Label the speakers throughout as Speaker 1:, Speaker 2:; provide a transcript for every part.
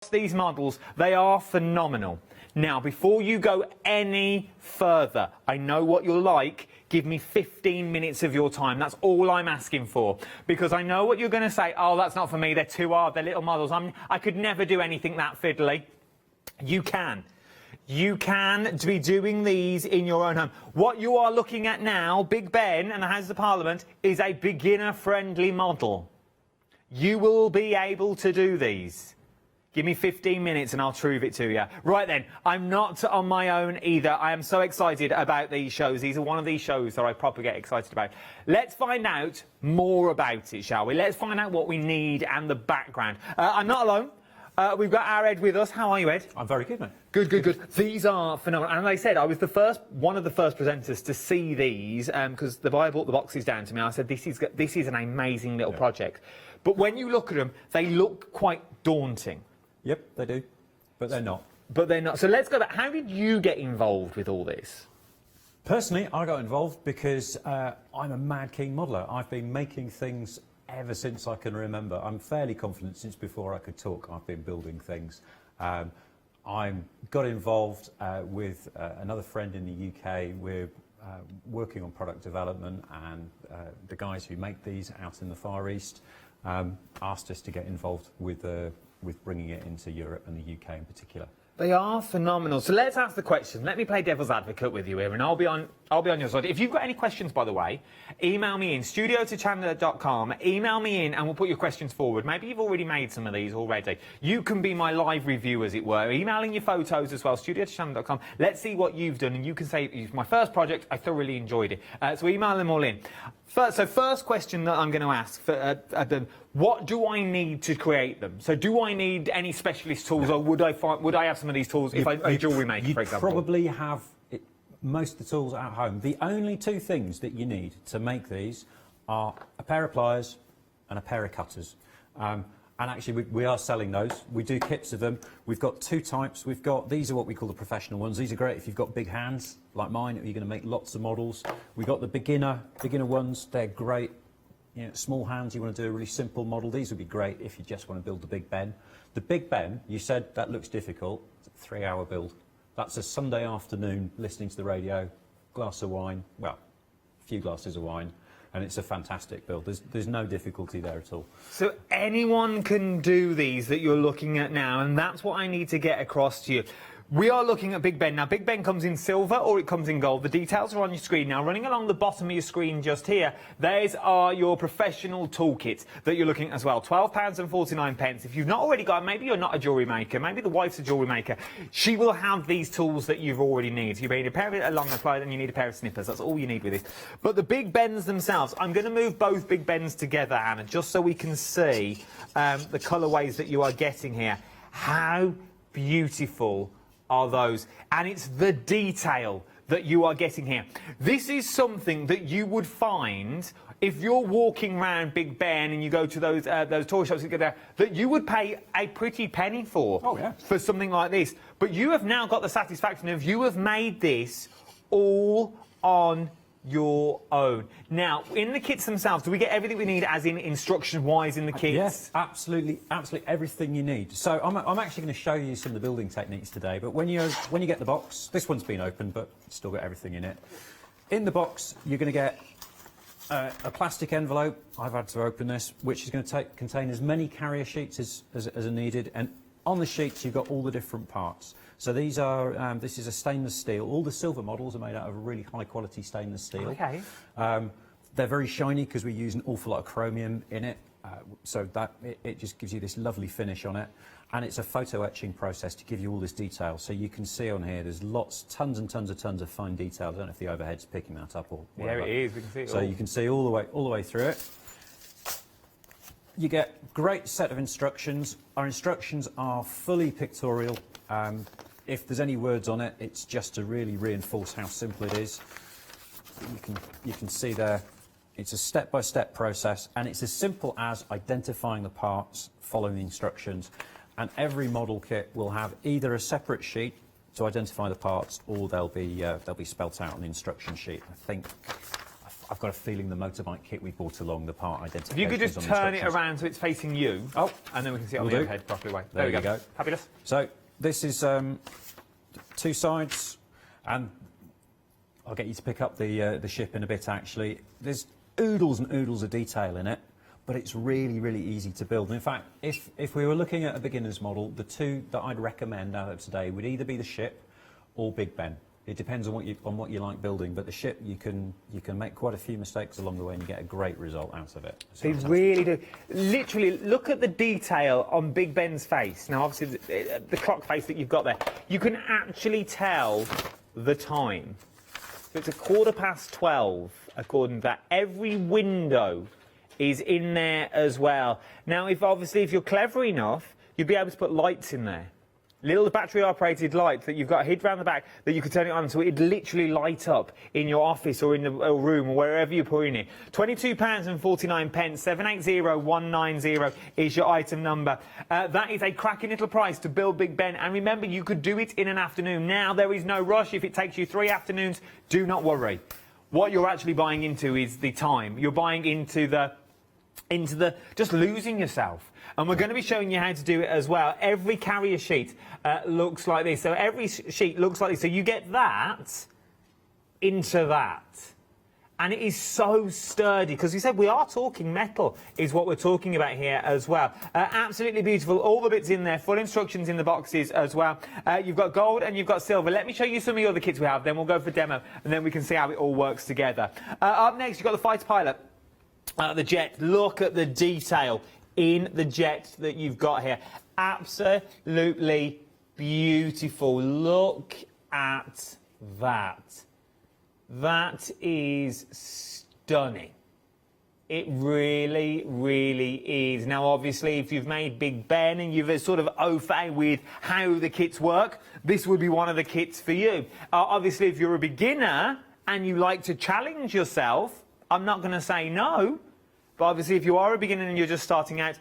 Speaker 1: These models, they are phenomenal. Now, before you go any further, I know what you're like. Give me 15 minutes of your time. That's all I'm asking for. Because I know what you're going to say. Oh, that's not for me. They're too hard. They're little models. I could never do anything that fiddly. You can. You can be doing these in your own home. What you are looking at now, Big Ben and the House of Parliament, is a beginner-friendly model. You will be able to do these. Give me 15 minutes and I'll prove it to you. Right then, I'm not on my own either. I am so excited about these shows. These are one of these shows that I properly get excited about. Let's find out more about it, shall we? Let's find out what we need and the background. I'm not alone. We've got our Ed with us. How are you, Ed?
Speaker 2: I'm very good, mate.
Speaker 1: Good, good, good. These are phenomenal. And like I said, I was one of the first presenters to see these because the buyer brought the boxes down to me. I said, this is an amazing little project. But when you look at them, they look quite daunting.
Speaker 2: Yep, they do, but they're not.
Speaker 1: But they're not. So let's go back. How did you get involved with all this?
Speaker 2: Personally, I got involved because I'm a mad keen modeller. I've been making things ever since I can remember. I'm fairly confident since before I could talk. I've been building things. I got involved with another friend in the UK. We're working on product development, and the guys who make these out in the Far East asked us to get involved with bringing it into Europe and the UK in particular.
Speaker 1: They are phenomenal. So let's ask the question. Let me play devil's advocate with you here, and I'll be on your side. If you've got any questions, by the way, email me in studio@hochanda.com. Email me in, and we'll put your questions forward. Maybe you've already made some of these already. You can be my live review, as it were. Emailing your photos as well. Studio@hochanda.com. Let's see what you've done, and you can say it's my first project. I thoroughly enjoyed it. So email them all in. First question that I'm going to ask for what do I need to create them? So do I need any specialist tools, or would I have some of these tools if I jewellery maker, for example?
Speaker 2: You probably have most of the tools at home. The only two things that you need to make these are a pair of pliers and a pair of cutters. And actually, we are selling those. We do kits of them. We've got two types. These are what we call the professional ones. These are great if you've got big hands, like mine, or you're going to make lots of models. We've got the beginner ones. They're great. You know, small hands, you want to do a really simple model. These would be great if you just want to build the Big Ben. The Big Ben, you said that looks difficult. It's a 3-hour build. That's a Sunday afternoon listening to the radio, glass of wine, well, a few glasses of wine. And it's a fantastic build. There's no difficulty there at all. So
Speaker 1: anyone can do these that you're looking at now, and that's what I need to get across to you. We are looking at Big Ben. Now, Big Ben comes in silver or it comes in gold. The details are on your screen now. Running along the bottom of your screen just here, those are your professional toolkits that you're looking at as well. £12.49. If you've not already got, maybe you're not a jewellery maker, maybe the wife's a jewellery maker, she will have these tools that you've already need. So you need a pair of long pliers and you need a pair of snippers. That's all you need with this. But the Big Bens themselves, I'm going to move both Big Bens together, Anna, just so we can see the colourways that you are getting here. How beautiful are those, and it's the detail that you are getting here. This is something that you would find if you're walking around Big Ben and you go to those toy shops there, that you would pay a pretty penny for.
Speaker 2: Oh, yeah.
Speaker 1: For something like this. But you have now got the satisfaction of you have made this all on your own. Now, in the kits themselves, do we get everything we need, as in instruction-wise in the kits?
Speaker 2: Yes, absolutely everything you need. So I'm actually going to show you some of the building techniques today, but when you get the box, this one's been opened, but it's still got everything in it. In the box, you're going to get a plastic envelope. I've had to open this, which is going to contain as many carrier sheets as are needed, and on the sheets, you've got all the different parts. So these are, this is a stainless steel. All the silver models are made out of a really high quality stainless steel.
Speaker 1: Okay.
Speaker 2: They're very shiny because we use an awful lot of chromium in it. So that it just gives you this lovely finish on it. And it's a photo etching process to give you all this detail. So you can see on here, there's tons of fine detail. I don't know if the overhead's picking that up or whatever.
Speaker 1: There it is, we can see it
Speaker 2: all. So you can see all the way through it. You get a great set of instructions. Our instructions are fully pictorial. If there's any words on it, it's just to really reinforce how simple it is. You can see there, it's a step-by-step process, and it's as simple as identifying the parts, following the instructions, and every model kit will have either a separate sheet to identify the parts, or they'll be spelt out on the instruction sheet. I've got a feeling the motorbike kit we brought along, the part identification.
Speaker 1: If you could just turn it around so it's facing you.
Speaker 2: Oh,
Speaker 1: and then we can see it on the overhead properly. Way.
Speaker 2: There we go.
Speaker 1: Fabulous.
Speaker 2: So this is 2 sides, and I'll get you to pick up the ship in a bit. Actually, there's oodles and oodles of detail in it, but it's really, really easy to build. And in fact, if we were looking at a beginner's model, the 2 that I'd recommend out of today would either be the ship or Big Ben. It depends on what you like building, but the ship you can make quite a few mistakes along the way and you get a great result out of it.
Speaker 1: They really do. Literally, look at the detail on Big Ben's face. Now, obviously, the clock face that you've got there, you can actually tell the time. So it's 12:15, according to that. Every window is in there as well. Now, if you're clever enough, you'd be able to put lights in there. Little battery-operated lights that you've got hid around the back that you can turn it on so it'd literally light up in your office or in the room or wherever you're putting it. £22.49, 780190 is your item number. That is a cracking little price to build Big Ben. And remember, you could do it in an afternoon. Now, there is no rush. If it takes you 3 afternoons, do not worry. What you're actually buying into is the time. You're buying into the just losing yourself. And we're going to be showing you how to do it as well. Every carrier sheet looks like this. So every sheet looks like this. So you get that into that. And it is so sturdy, because we said we are talking metal is what we're talking about here as well. Absolutely beautiful. All the bits in there, full instructions in the boxes as well. You've got gold and you've got silver. Let me show you some of the other kits we have, then we'll go for demo, and then we can see how it all works together. Up next, you've got the fighter pilot. The jet. Look at the detail in the jet that you've got here. Absolutely beautiful. Look at that. That is stunning. It really, really is. Now, obviously, if you've made Big Ben and you've sort of au fait with how the kits work, this would be one of the kits for you. Obviously, if you're a beginner and you like to challenge yourself, I'm not going to say no. But obviously, if you are a beginner and you're just starting out,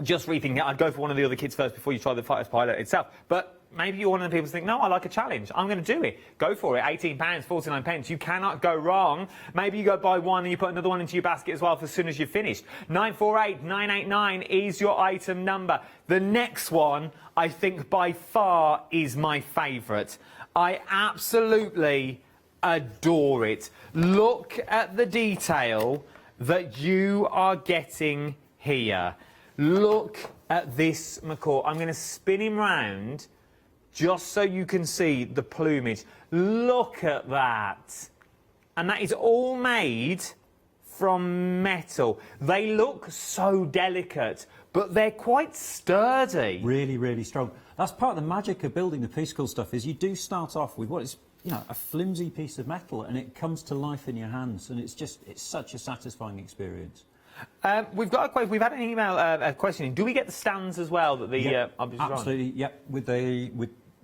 Speaker 1: just rethinking it. I'd go for one of the other kits first before you try the fighter pilot itself. But maybe you're one of the people who think, no, I like a challenge. I'm going to do it. Go for it. £18.49. You cannot go wrong. Maybe you go buy one and you put another one into your basket as well as soon as you've finished. 948989 is your item number. The next one, I think by far, is my favourite. I absolutely adore it. Look at the detail that you are getting here. Look at this macaw. I'm going to spin him round just so you can see the plumage. Look at that. And that is all made from metal. They look so delicate, but they're quite sturdy.
Speaker 2: Really, really strong. That's part of the magic of building the piececool stuff, is you do start off with what is, you know, a flimsy piece of metal, and it comes to life in your hands, and it's such a satisfying experience.
Speaker 1: We've had an email questioning. Do we get the stands as well that the objects are on?
Speaker 2: Absolutely. Yep.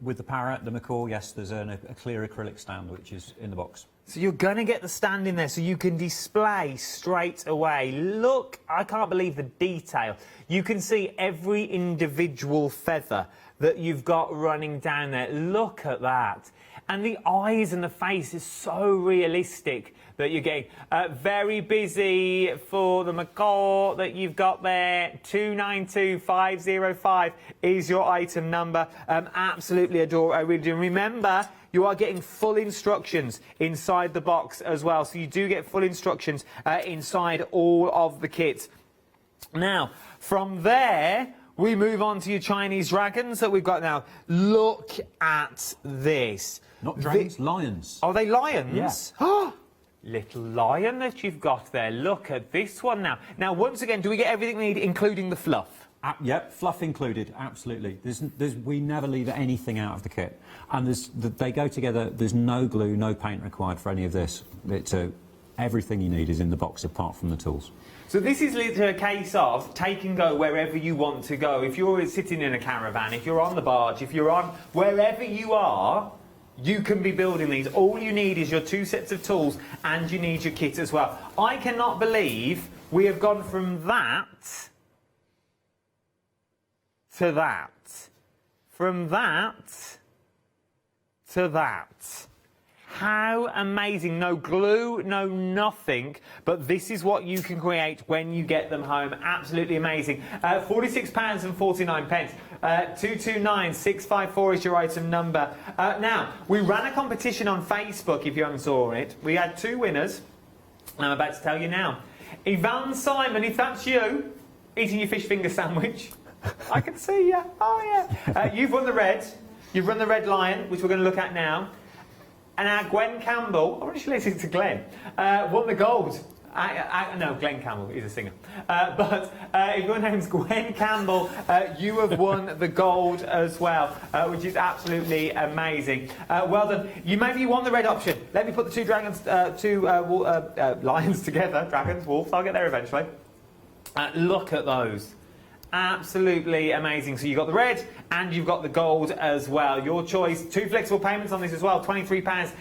Speaker 2: With the parrot, the macaw, yes, there's a clear acrylic stand which is in the box.
Speaker 1: So you're going to get the stand in there so you can display straight away. Look, I can't believe the detail. You can see every individual feather that you've got running down there. Look at that. And the eyes and the face is so realistic that you're getting. Very busy for the macaw that you've got there. 292505 is your item number. Absolutely adore. I really do. Remember, you are getting full instructions inside the box as well. So you do get full instructions inside all of the kits. Now, from there, we move on to your Chinese dragons that we've got now. Look at this.
Speaker 2: Not dragons, lions.
Speaker 1: Are they lions?
Speaker 2: Yes.
Speaker 1: Yeah. Little lion that you've got there. Look at this one now. Now, once again, do we get everything we need, including the fluff?
Speaker 2: Yep, fluff included, absolutely. We never leave anything out of the kit. And they go together. There's no glue, no paint required for any of this. Everything you need is in the box apart from the tools.
Speaker 1: So this is literally a case of take and go wherever you want to go. If you're sitting in a caravan, if you're on the barge, if you're on wherever you are, you can be building these. All you need is your 2 sets of tools and you need your kit as well. I cannot believe we have gone from that to that. From that to that. How amazing. No glue, no nothing, but this is what you can create when you get them home. Absolutely amazing. £46.49. 229654 is your item number. Now, we ran a competition on Facebook, if you haven't saw it. We had 2 winners, and I'm about to tell you now. Ivan Simon, if that's you, eating your fish finger sandwich. I can see you. Oh, yeah. You've won the red. You've run the red lion, which we're going to look at now. And our Gwen Campbell, I want to listen to Glenn, won the gold. No, Glenn Campbell is a singer. But if your name's Gwen Campbell, you have won the gold as well, which is absolutely amazing. Well done. Maybe you want the red option. Let me put the 2 dragons, lions together. Dragons, wolves, I'll get there eventually. Look at those. Absolutely amazing. So you've got the red and you've got the gold as well. Your choice. 2 flexible payments on this as well. £23.25.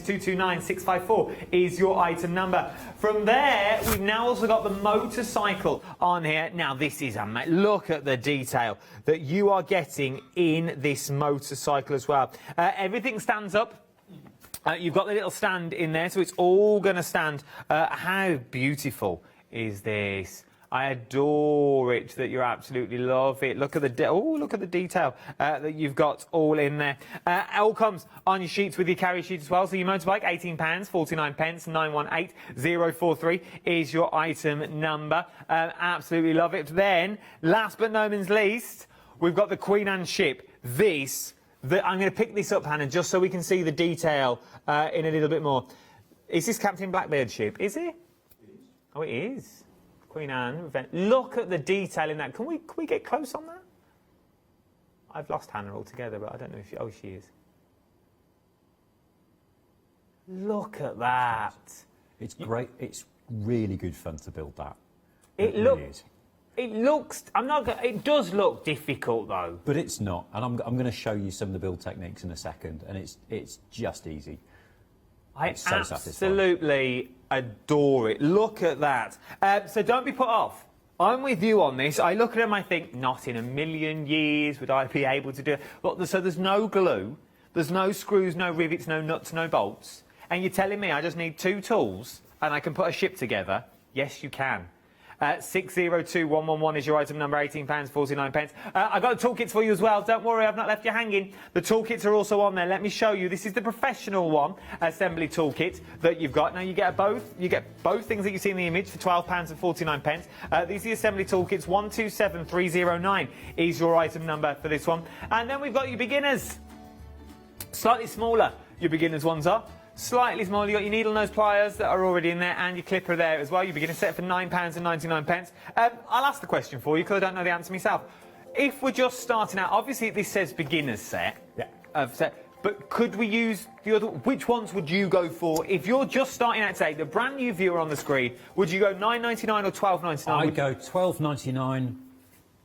Speaker 1: 229654 is your item number. From there, we've now also got the motorcycle on here. Now, this is amazing. Look at the detail that you are getting in this motorcycle as well. Everything stands up. You've got the little stand in there, so it's all going to stand. How beautiful is this? I adore it that you absolutely love it. Look at the look at the detail that you've got all in there. It all comes on your sheets with your carry sheet as well. So your motorbike, £18.49, 918043 is your item number. Absolutely love it. Then, last but no means least, we've got the Queen Anne ship. I'm going to pick this up, Hannah, just so we can see the detail in a little bit more. Is this Captain Blackbeard's ship? Is it? It is. Oh, it is. Queen Anne event. Look at the detail in that. Can we get close on that? I've lost Hannah altogether, but I don't know if she... Oh, she is. Look at that.
Speaker 2: It's great. It's really good fun to build that.
Speaker 1: It looks... It does look difficult, though.
Speaker 2: But it's not. And I'm going to show you some of the build techniques in a second, and it's just easy.
Speaker 1: It's so absolutely adore it. Look at that. So don't be put off. I'm with you on this. I look at them, I think, not in a million years would I be able to do it. Look, so there's no glue, there's no screws, no rivets, no nuts, no bolts. And you're telling me I just need 2 tools and I can put a ship together? Yes, you can. 602111 is your item number, £18.49. I've got the toolkits for you as well. Don't worry, I've not left you hanging. The toolkits are also on there. Let me show you. This is the professional one, assembly toolkit that you've got. Now you get both things that you see in the image for £12.49. These are the assembly toolkits. 127309 is your item number for this one. And then we've got your beginners. Slightly smaller, your beginners ones are. Slightly smaller, you've got your needle nose pliers that are already in there and your clipper there as well. Your beginner set for £9.99. I'll ask the question for you because I don't know the answer myself. If we're just starting out, obviously this says beginner's set. Yeah. But could we use the other? Which ones would you go for if you're just starting out today? The brand new viewer on the screen. Would you go £9.99 or £12.99?
Speaker 2: I'd go £12.99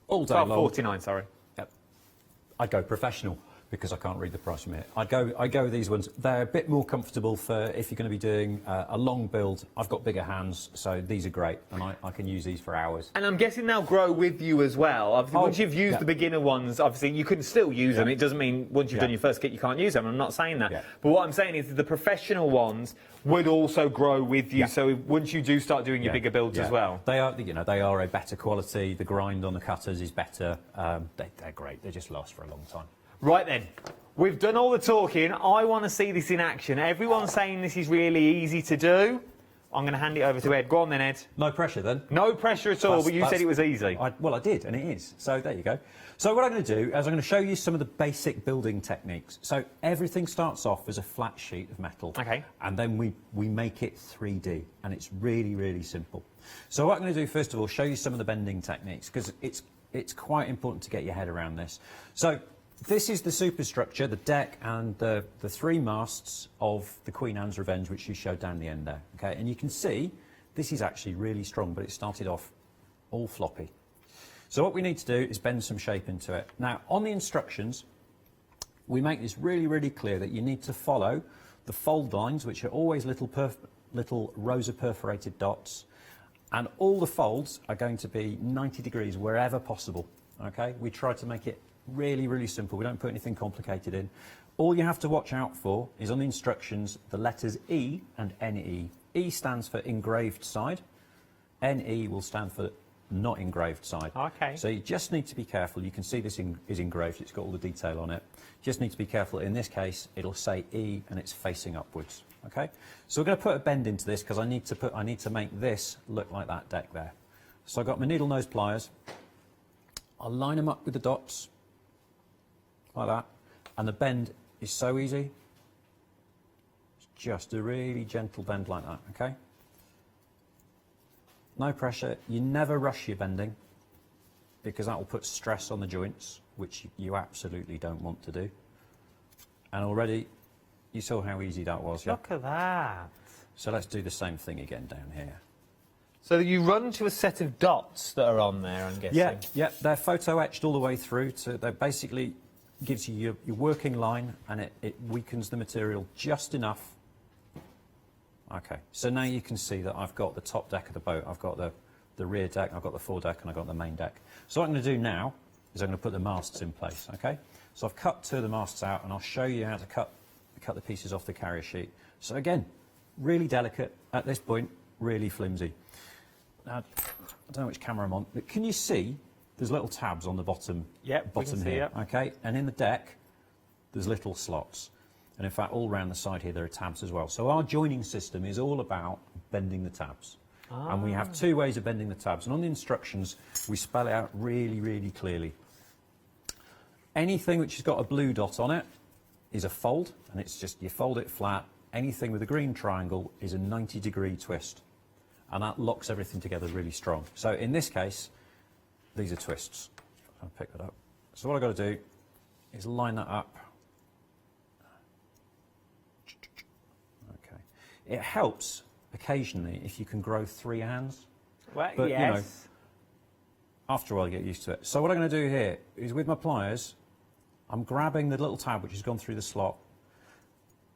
Speaker 2: all day long.
Speaker 1: £12.49, sorry.
Speaker 2: Yep. I'd go professional, because I can't read the price from it. I'd go with these ones. They're a bit more comfortable for if you're going to be doing a long build. I've got bigger hands, so these are great, and I can use these for hours. And
Speaker 1: I'm guessing they'll grow with you as well. Obviously, once you've used the beginner ones, obviously you can still use them. It doesn't mean once you've done your first kit you can't use them. I'm not saying that. But what I'm saying is the professional ones would also grow with you. So once you do start doing your bigger builds as well,
Speaker 2: they are they are a better quality. The grind on the cutters is better. They're great. They just last for a long time.
Speaker 1: Right then, we've done all the talking. I want to see this in action. Everyone's saying this is really easy to do. I'm going to hand it over to Ed. Go on then, Ed.
Speaker 2: No pressure then?
Speaker 1: No pressure at all, but you said it was easy.
Speaker 2: Well, I did, and it is. So there you go. So what I'm going to do is I'm going to show you some of the basic building techniques. So everything starts off as a flat sheet of metal.
Speaker 1: Okay.
Speaker 2: And then we make it 3D, and it's really, really simple. So what I'm going to do, first of all, show you some of the bending techniques, because it's quite important to get your head around this. So this is the superstructure, the deck, and the 3 masts of the Queen Anne's Revenge, which you showed down the end there. Okay, and you can see this is actually really strong, but it started off all floppy. So what we need to do is bend some shape into it. Now, on the instructions, we make this really, really clear that you need to follow the fold lines, which are always little rows of perforated dots, and all the folds are going to be 90 degrees wherever possible. okay? We try to make it really, really simple. We don't put anything complicated in. All you have to watch out for is on the instructions, the letters E and NE. E stands for engraved side. NE will stand for not engraved side.
Speaker 1: Okay.
Speaker 2: So you just need to be careful. You can see this is engraved. It's got all the detail on it. Just need to be careful. In this case, it'll say E and it's facing upwards. Okay. So we're going to put a bend into this because I need to make this look like that deck there. So I've got my needle nose pliers. I'll line them up with the dots like that, and the bend is so easy. It's just a really gentle bend like that. Okay. No pressure. You never rush your bending because that will put stress on the joints, which you absolutely don't want to do. And already you saw how easy that was, yeah?
Speaker 1: Look at that.
Speaker 2: So let's do the same thing again down here.
Speaker 1: So you run to a set of dots that are on there, I'm guessing.
Speaker 2: Yeah, they're photo etched all the way through. That basically gives you your working line, and it weakens the material just enough. Okay, so now you can see that I've got the top deck of the boat, I've got the rear deck, I've got the foredeck, and I've got the main deck. So what I'm going to do now is I'm going to put the masts in place, okay? So I've cut 2 of the masts out, and I'll show you how to cut the pieces off the carrier sheet. So again, really delicate, at this point, really flimsy. Now, I don't know which camera I'm on, but can you see there's little tabs on the bottom, bottom here, okay? And in the deck, there's little slots. And in fact, all around the side here, there are tabs as well. So our joining system is all about bending the tabs. And we have 2 ways of bending the tabs. And on the instructions, we spell it out really, really clearly. Anything which has got a blue dot on it is a fold, and it's just, you fold it flat. Anything with a green triangle is a 90-degree twist. And that locks everything together really strong. So in this case, these are twists. I'll pick that up. So what I've got to do is line that up. It helps occasionally if you can grow 3 hands.
Speaker 1: Well,
Speaker 2: but,
Speaker 1: yes.
Speaker 2: you know, after a while you get used to it. So what I'm going to do here is with my pliers, I'm grabbing the little tab which has gone through the slot.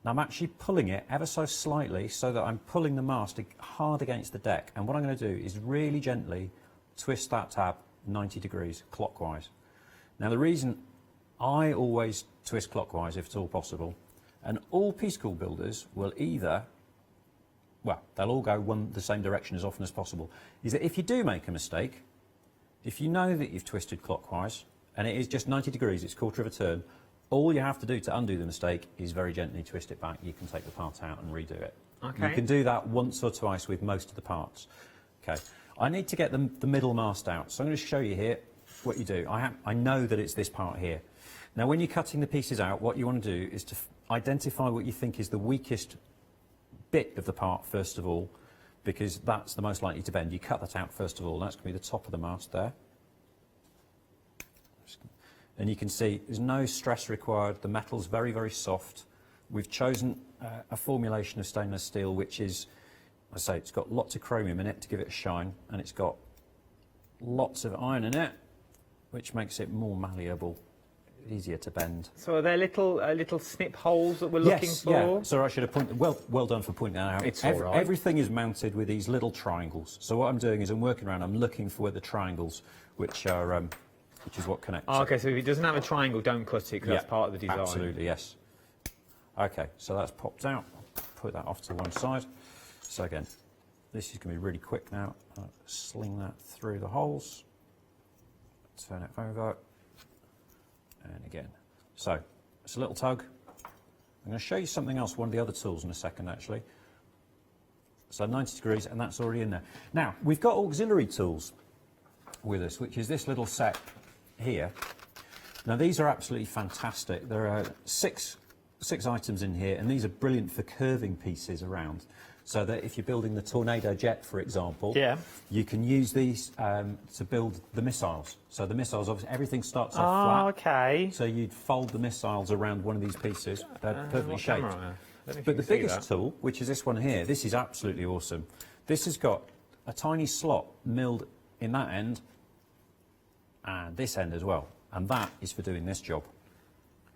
Speaker 2: Now I'm actually pulling it ever so slightly so that I'm pulling the mast hard against the deck. And what I'm going to do is really gently twist that tab 90 degrees clockwise. Now the reason I always twist clockwise, if at all possible, and all piececool builders will either, well, they'll all go the same direction as often as possible, is that if you do make a mistake, if you know that you've twisted clockwise, and it is just 90 degrees, it's a quarter of a turn, all you have to do to undo the mistake is very gently twist it back. You can take the part out and redo it.
Speaker 1: Okay.
Speaker 2: You can do that once or twice with most of the parts. Okay. I need to get the middle mast out, so I'm going to show you here what you do. I know that it's this part here. Now, when you're cutting the pieces out, what you want to do is to identify what you think is the weakest bit of the part first of all, because that's the most likely to bend. You cut that out first of all. That's going to be the top of the mast there. And you can see there's no stress required. The metal's very, very soft. We've chosen a formulation of stainless steel, which is, I say, it's got lots of chromium in it to give it a shine, and it's got lots of iron in it, which makes it more malleable, easier to bend.
Speaker 1: So are there little snip holes that we're looking for?
Speaker 2: Yeah. So I should have pointed. Well done for pointing that out.
Speaker 1: It's all right.
Speaker 2: Everything is mounted with these little triangles. So what I'm doing is I'm working around. I'm looking for the triangles, which are which is what connects.
Speaker 1: Oh, okay. So if it doesn't have a triangle, don't cut it because that's part of the design.
Speaker 2: Absolutely, yes. Okay, so that's popped out. Put that off to one side. So again, this is going to be really quick now. I'll sling that through the holes. Turn it over. And again. So, it's a little tug. I'm going to show you something else, one of the other tools in a second actually. So 90 degrees, and that's already in there. Now, we've got auxiliary tools with us, which is this little set here. Now these are absolutely fantastic. There are six items in here, and these are brilliant for curving pieces around. So that if you're building the Tornado jet, for example, you can use these to build the missiles. So the missiles, obviously, everything starts off flat.
Speaker 1: Okay.
Speaker 2: So you'd fold the missiles around one of these pieces. They're perfectly shaped. But the biggest tool, which is this one here, this is absolutely awesome. This has got a tiny slot milled in that end and this end as well. And that is for doing this job.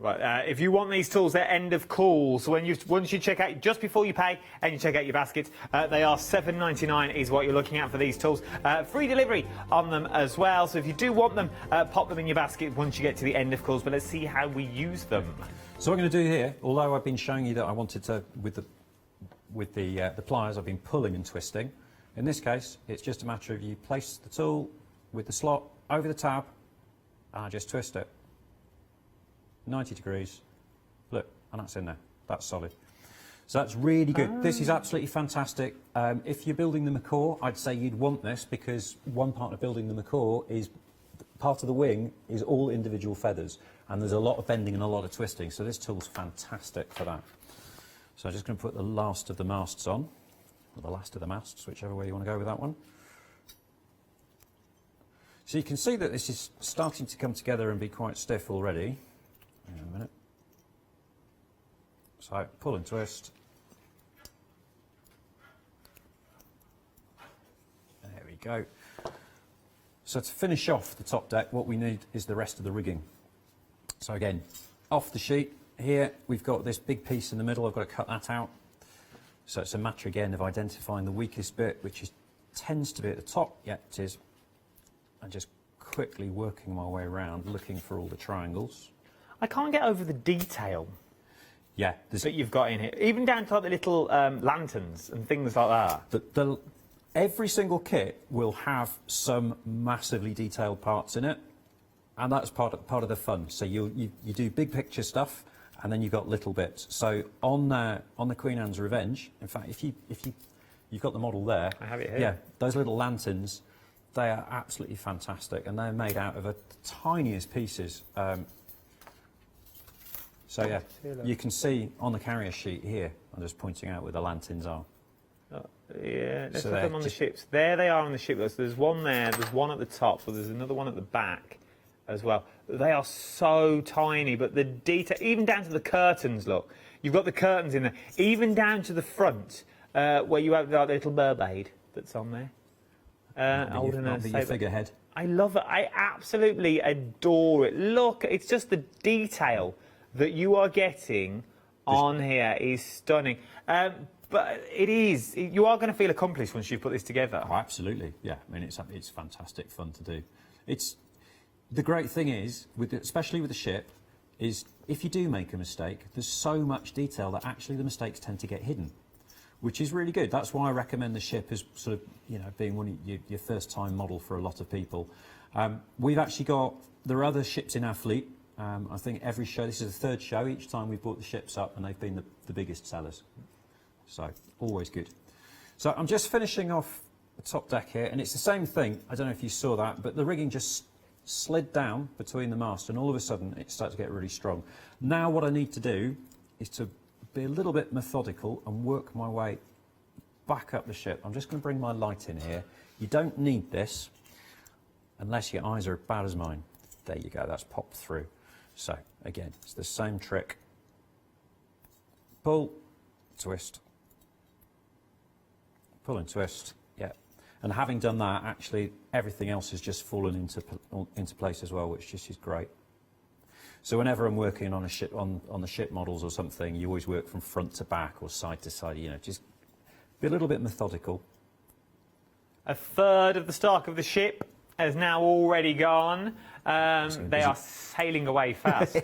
Speaker 1: Right, if you want these tools, they're end of call. So once you check out, just before you pay and you check out your baskets, they are $7.99 is what you're looking at for these tools. Free delivery on them as well. So if you do want them, pop them in your basket once you get to the end of calls. But let's see how we use them.
Speaker 2: So what I'm going to do here, although I've been showing you that I wanted to, with the pliers, I've been pulling and twisting. In this case, it's just a matter of you place the tool with the slot over the tab, and I just twist it. 90 degrees, look, and that's in there. That's solid. So that's really good. This is absolutely fantastic. If you're building the macaw, I'd say you'd want this, because one part of building the macaw is part of the wing is all individual feathers, and there's a lot of bending and a lot of twisting, so this tool's fantastic for that. So I'm just going to put the last of the masts on, or the last of the masts, whichever way you want to go with that one. So you can see that this is starting to come together and be quite stiff already. Hang on a minute. So pull and twist. There we go. So to finish off the top deck, what we need is the rest of the rigging. So again, off the sheet here, we've got this big piece in the middle. I've got to cut that out. So it's a matter again of identifying the weakest bit, which tends to be at the top. Yeah, it is. And just quickly working my way around, looking for all the triangles.
Speaker 1: I can't get over the detail
Speaker 2: that
Speaker 1: you've got in here, even down to like the little lanterns and things like that.
Speaker 2: Every single kit will have some massively detailed parts in it, and that's part of the fun. So you do big picture stuff, and then you've got little bits. So on the Queen Anne's Revenge, in fact, if you've got the model there,
Speaker 1: I have it here.
Speaker 2: Yeah, those little lanterns, they are absolutely fantastic, and they're made out of the tiniest pieces. So yeah, you can see on the carrier sheet here, I'm just pointing out where the lanterns are.
Speaker 1: Yeah, let's look at them on the ships. There they are on the ship. There's one there, there's one at the top, so there's another one at the back as well. They are so tiny, but the detail, even down to the curtains, look. You've got the curtains in there, even down to the front, where you have the little mermaid that's on there.
Speaker 2: Your figurehead.
Speaker 1: I love it. I absolutely adore it. Look, it's just the detail that you are getting on here is stunning. But you are going to feel accomplished once you put this together.
Speaker 2: Oh, absolutely, yeah. I mean, it's fantastic fun to do. The great thing is, especially with the ship, is if you do make a mistake, there's so much detail that actually the mistakes tend to get hidden, which is really good. That's why I recommend the ship as sort of, being one of your first time model for a lot of people. We've actually there are other ships in our fleet. I think every show, this is the third show, each time we've brought the ships up, and they've been the biggest sellers. So, always good. So I'm just finishing off the top deck here, and it's the same thing. I don't know if you saw that, but the rigging just slid down between the mast, and all of a sudden it starts to get really strong. Now what I need to do is to be a little bit methodical and work my way back up the ship. I'm just going to bring my light in here. You don't need this unless your eyes are as bad as mine. There you go, that's popped through. So, again, it's the same trick. Pull, twist. Pull and twist, yeah. And having done that, actually, everything else has just fallen into place as well, which just is great. So whenever I'm working on a ship, on the ship models or something, you always work from front to back or side to side, just be a little bit methodical.
Speaker 1: A third of the stock of the ship has now already gone. They are sailing away fast.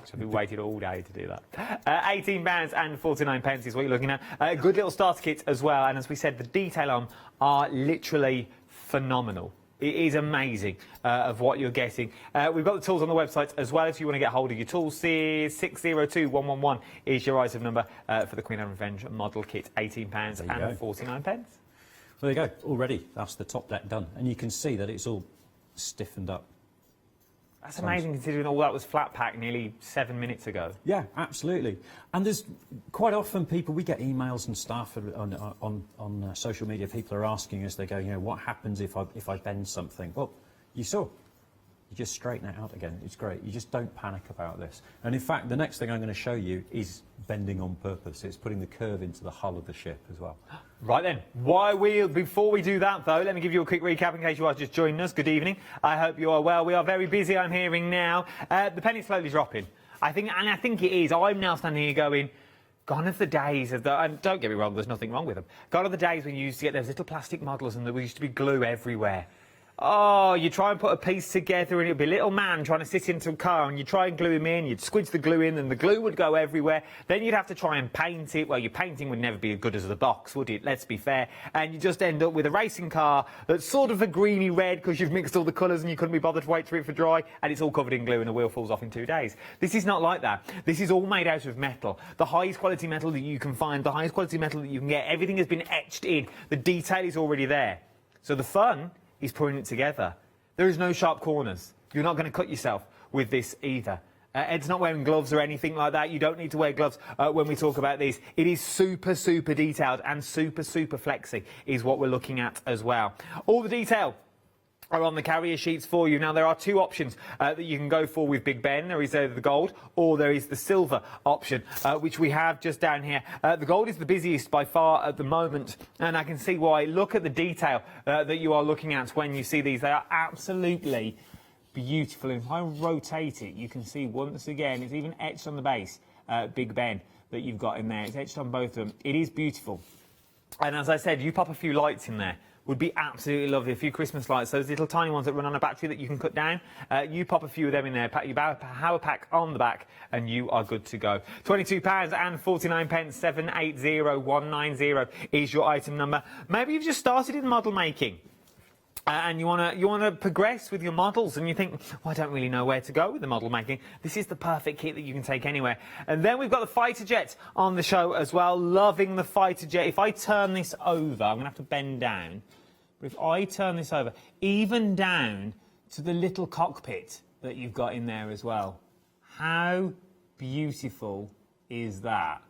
Speaker 1: So we waited all day to do that. £18.49 is what you're looking at. A good little starter kit as well, and as we said, the detail on are literally phenomenal. It is amazing of what you're getting. We've got the tools on the website as well if you want to get hold of your tools. 602111 is your item number for the Queen Anne Revenge model kit. £18.49. Well,
Speaker 2: there you go. Already, that's the top deck done. And you can see that it's all stiffened up.
Speaker 1: That's amazing considering all that was flat packed nearly 7 minutes ago.
Speaker 2: Yeah, absolutely. And there's quite often we get emails and stuff on social media. People are asking us, they go, what happens if I bend something? Well, you saw. you just straighten it out again. It's great. You just don't panic about this. And in fact, the next thing I'm going to show you is bending on purpose. It's putting the curve into the hull of the ship as well.
Speaker 1: Right then, before we do that though, let me give you a quick recap in case you are just joining us. Good evening. I hope you are well. We are very busy, I'm hearing now. The penny's slowly dropping. I think it is. I'm now standing here going, gone are the days of and don't get me wrong, there's nothing wrong with them. Gone are the days when you used to get those little plastic models and there used to be glue everywhere. Oh, you try and put a piece together and it'd be a little man trying to sit into a car and you try and glue him in, you'd squidge the glue in and the glue would go everywhere. Then you'd have to try and paint it. Well, your painting would never be as good as the box, would it? Let's be fair. And you just end up with a racing car that's sort of a greeny red because you've mixed all the colours and you couldn't be bothered to wait for it to dry and it's all covered in glue and the wheel falls off in 2 days. This is not like that. This is all made out of metal. The highest quality metal that you can find, the highest quality metal that you can get, everything has been etched in. The detail is already there. So the fun is putting it together. There is no sharp corners. You're not going to cut yourself with this either. Ed's not wearing gloves or anything like that. You don't need to wear gloves when we talk about these. It is super, super detailed and super, super flexy is what we're looking at as well. All the detail are on the carrier sheets for you. Now, there are two options that you can go for with Big Ben. There is the gold or there is the silver option, which we have just down here. The gold is the busiest by far at the moment, and I can see why. Look at the detail that you are looking at when you see these. They are absolutely beautiful. If I rotate it, you can see once again, it's even etched on the base, Big Ben, that you've got in there. It's etched on both of them. It is beautiful. And as I said, you pop a few lights in there. Would be absolutely lovely. A few Christmas lights, those little tiny ones that run on a battery that you can cut down. You pop a few of them in there, pack your power pack on the back, and you are good to go. £22.49, 780190 is your item number. Maybe you've just started in model making. And you wanna progress with your models, and you think, well, I don't really know where to go with the model making. This is the perfect kit that you can take anywhere. And then we've got the fighter jet on the show as well. Loving the fighter jet. If I turn this over, I'm gonna have to bend down. But if I turn this over, even down to the little cockpit that you've got in there as well, how beautiful is that?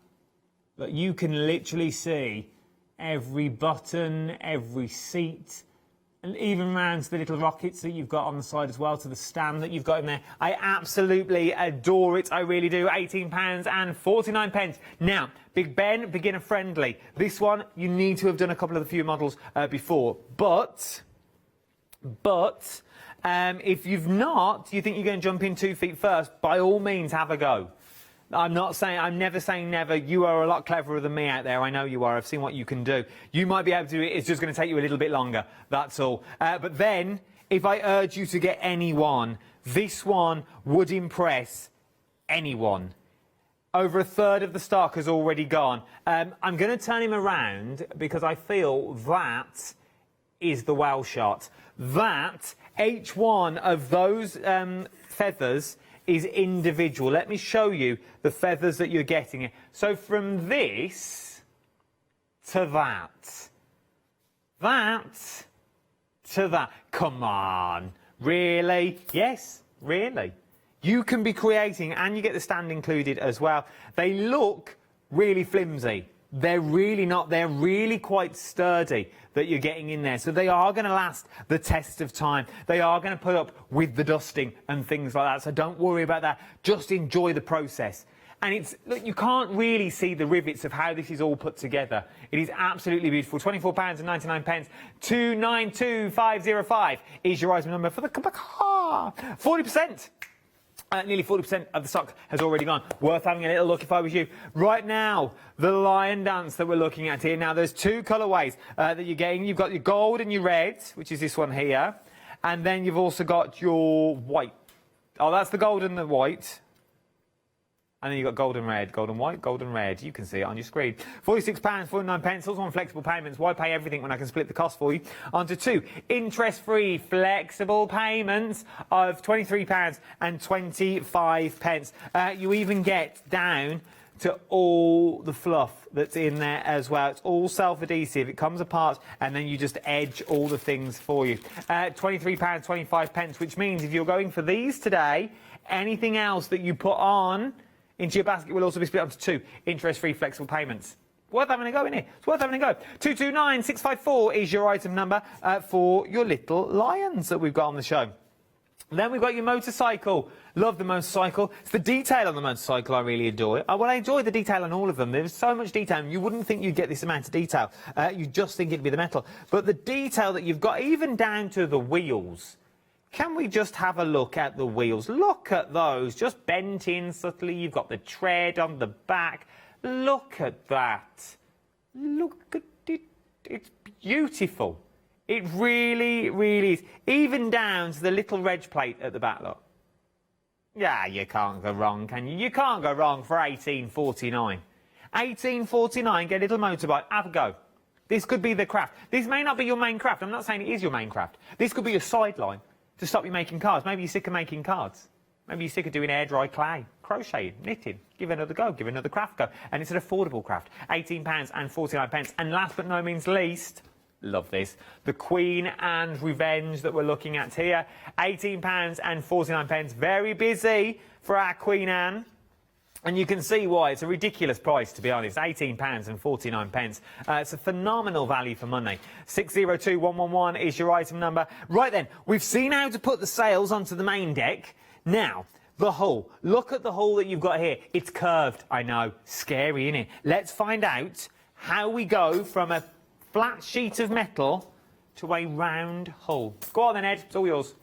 Speaker 1: Look, you can literally see every button, every seat. And even round to the little rockets that you've got on the side as well, to the stand that you've got in there. I absolutely adore it. I really do. £18.49. Now, Big Ben, beginner friendly. This one, you need to have done a couple of the few models before. But, if you've not, you think you're going to jump in 2 feet first, by all means, have a go. I'm never saying never. You are a lot cleverer than me out there. I know you are. I've seen what you can do. You might be able to do it. It's just going to take you a little bit longer. That's all. But then, if I urge you to get any one, this one would impress anyone. Over a third of the stock has already gone. I'm going to turn him around because I feel that is the wow shot. That, each one of those feathers is individual. Let me show you the feathers that you're getting. So from this to that to that. Come on. Really? Yes, really. You can be creating, and you get the stand included as well. They look really flimsy. They're really not. They're really quite sturdy that you're getting in there. So they are going to last the test of time. They are going to put up with the dusting and things like that. So don't worry about that. Just enjoy the process. And it's, look, you can't really see the rivets of how this is all put together. It is absolutely beautiful. £24.99. 292505 is your item number for the 40%. Nearly 40% of the stock has already gone. Worth having a little look if I was you. Right now, the Lion Dance that we're looking at here. Now, there's two colourways that you're getting. You've got your gold and your red, which is this one here. And then you've also got your white. Oh, that's the gold and the white. And then you've got gold and red, gold and white, gold and red. You can see it on your screen. £46.49. Also on flexible payments. Why pay everything when I can split the cost for you? On to two interest-free flexible payments of £23.25. You even get down to all the fluff that's in there as well. It's all self-adhesive. It comes apart and then you just edge all the things for you. £23.25, which means if you're going for these today, anything else that you put on into your basket will also be split up to two interest-free flexible payments. Worth having a go, isn't it? It's worth having a go. 229654 is your item number for your little lions that we've got on the show. Then we've got your motorcycle. Love the motorcycle. It's the detail on the motorcycle I really enjoy. Well, I enjoy the detail on all of them. There's so much detail. You wouldn't think you'd get this amount of detail. You just think it'd be the metal. But the detail that you've got, even down to the wheels. Can we just have a look at the wheels? Look at those, just bent in subtly. You've got the tread on the back. Look at that. Look at it. It's beautiful. It really, really is. Even down to the little reg plate at the back, look. Yeah, you can't go wrong, can you? You can't go wrong for 1849. 1849, get a little motorbike, have a go. This could be the craft. This may not be your main craft. I'm not saying it is your main craft. This could be your sideline to stop you making cards. Maybe you're sick of making cards. Maybe you're sick of doing air dry clay, crocheting, knitting. Give it another go, give another craft go. And it's an affordable craft. £18.49. And last but no means least, love this, the Queen Anne's Revenge that we're looking at here. £18.49. Very busy for our Queen Anne. And you can see why. It's a ridiculous price, to be honest. £18.49. It's a phenomenal value for money. 602111 is your item number. Right then, we've seen how to put the sails onto the main deck. Now, the hull. Look at the hull that you've got here. It's curved. I know. Scary, isn't it? Let's find out how we go from a flat sheet of metal to a round hull. Go on then, Ed. It's all yours.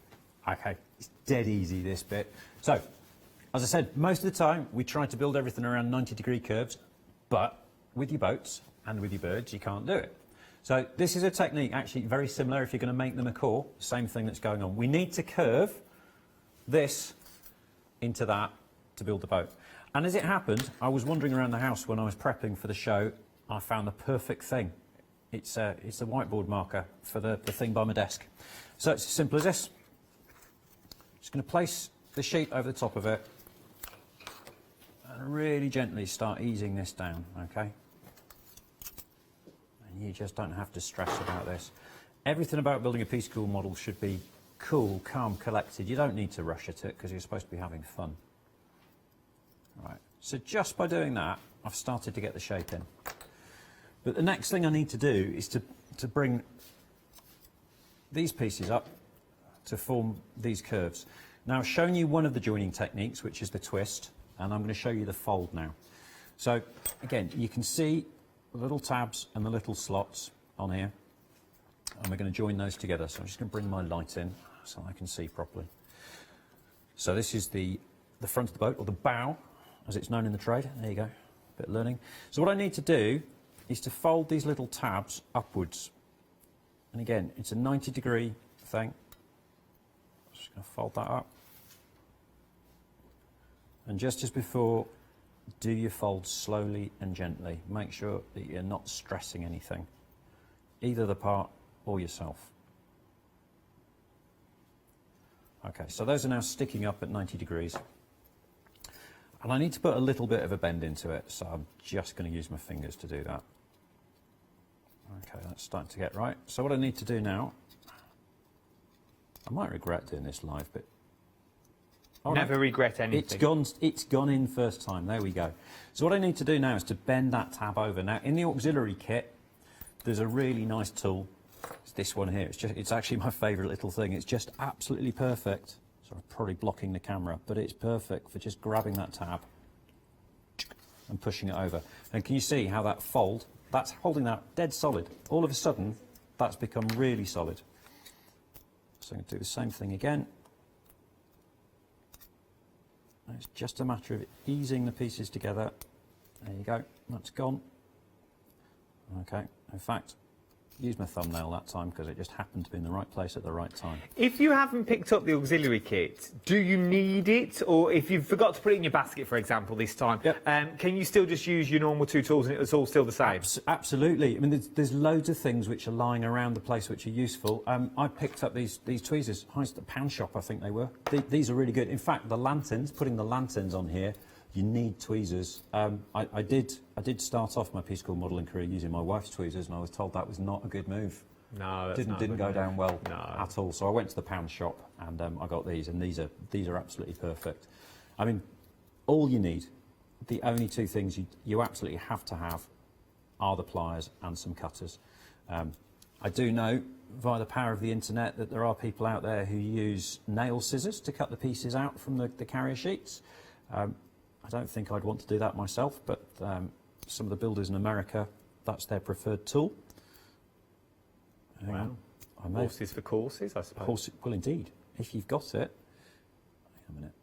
Speaker 2: Okay, it's dead easy, this bit. So, as I said, most of the time we try to build everything around 90-degree curves, but with your boats and with your birds, you can't do it. So this is a technique actually very similar if you're going to make the macaw, same thing that's going on. We need to curve this into that to build the boat. And as it happened, I was wandering around the house when I was prepping for the show. I found the perfect thing. It's a whiteboard marker for the thing by my desk. So it's as simple as this. Just going to place the sheet over the top of it and really gently start easing this down, okay? And you just don't have to stress about this. Everything about building a piececool model should be cool, calm, collected. You don't need to rush at it because you're supposed to be having fun. Right, so just by doing that, I've started to get the shape in. But the next thing I need to do is to bring these pieces up to form these curves. Now, I've shown you one of the joining techniques, which is the twist, and I'm going to show you the fold now. So, again, you can see the little tabs and the little slots on here, and we're going to join those together. So I'm just going to bring my light in so I can see properly. So this is the front of the boat, or the bow, as it's known in the trade. There you go, bit of learning. So what I need to do is to fold these little tabs upwards. And again, it's a 90-degree thing. Just going to fold that up. And just as before, do your fold slowly and gently. Make sure that you're not stressing anything, either the part or yourself. Okay, so those are now sticking up at 90 degrees. And I need to put a little bit of a bend into it, so I'm just going to use my fingers to do that. Okay, that's starting to get right. So what I need to do now, I might regret doing this live, but
Speaker 1: never regret anything.
Speaker 2: It's gone in first time. There we go. So what I need to do now is to bend that tab over. Now, in the auxiliary kit, there's a really nice tool. It's this one here. It's actually my favourite little thing. It's just absolutely perfect. So I'm probably blocking the camera, but it's perfect for just grabbing that tab and pushing it over. And can you see how that fold, that's holding that dead solid. All of a sudden, that's become really solid. So I'm going to do the same thing again. And it's just a matter of easing the pieces together. There you go, that's gone. Okay, in fact, use my thumbnail that time because it just happened to be in the right place at the right time.
Speaker 1: If you haven't picked up the auxiliary kit, do you need it? Or if you forgot to put it in your basket, for example, this time,
Speaker 2: yep.
Speaker 1: Can you still just use your normal two tools and it's all still the same?
Speaker 2: Absolutely. I mean, there's loads of things which are lying around the place which are useful. I picked up these tweezers, at the pound shop, I think they were. These are really good. In fact, the lanterns, putting the lanterns on here, you need tweezers. I did start off my piececool modelling career using my wife's tweezers, and I was told that was not a good move.
Speaker 1: No, that's
Speaker 2: didn't go down well
Speaker 1: at
Speaker 2: all. So I went to the pound shop and I got these, and these are absolutely perfect. I mean, all you need, the only two things you absolutely have to have, are the pliers and some cutters. I do know via the power of the internet that there are people out there who use nail scissors to cut the pieces out from the carrier sheets. I don't think I'd want to do that myself, but some of the builders in America, that's their preferred tool.
Speaker 1: Wow. Horses for courses, I suppose.
Speaker 2: Well, indeed. If you've got it. Hang on a minute.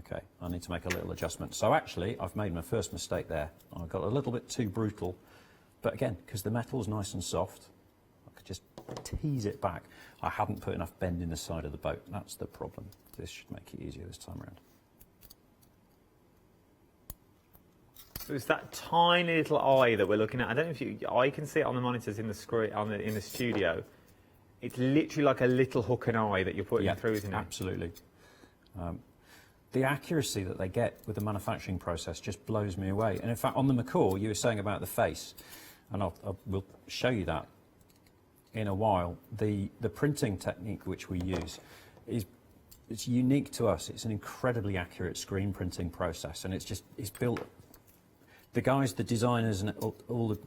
Speaker 2: Okay, I need to make a little adjustment. So actually, I've made my first mistake there. I got a little bit too brutal. But again, because the metal's nice and soft, I could just tease it back. I hadn't put enough bend in the side of the boat. That's the problem. This should make it easier this time around.
Speaker 1: So it's that tiny little eye that we're looking at. I don't know if I can see it on the monitors in the screen in the studio. It's literally like a little hook and eye that you're putting through, isn't it?
Speaker 2: Absolutely. The accuracy that they get with the manufacturing process just blows me away. And in fact, on the Macaw, you were saying about the face, and we'll show you that in a while. The printing technique which we use it's unique to us. It's an incredibly accurate screen printing process, and it's built. The guys, the designers, and all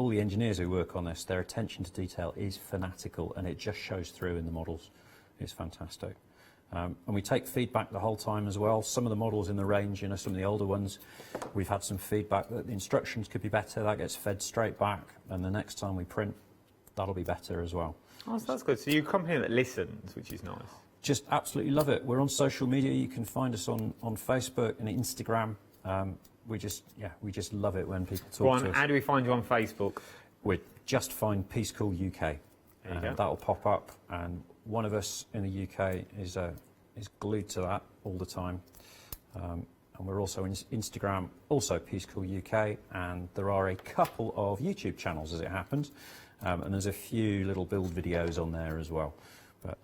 Speaker 2: the engineers who work on this, their attention to detail is fanatical, and it just shows through in the models. It's fantastic. And we take feedback the whole time as well. Some of the models in the range, you know, some of the older ones, we've had some feedback that the instructions could be better. That gets fed straight back, and the next time we print, that'll be better as well.
Speaker 1: Oh, so that's good. So you're a company that listens, which is nice.
Speaker 2: Just absolutely love it. We're on social media. You can find us on Facebook and Instagram. We just love it when people talk to us.
Speaker 1: How do we find you on Facebook?
Speaker 2: We just find piececool UK.
Speaker 1: There you go.
Speaker 2: That'll pop up, and one of us in the UK is glued to that all the time. And we're also on Instagram, also piececool UK, and there are a couple of YouTube channels as it happens, and there's a few little build videos on there as well. But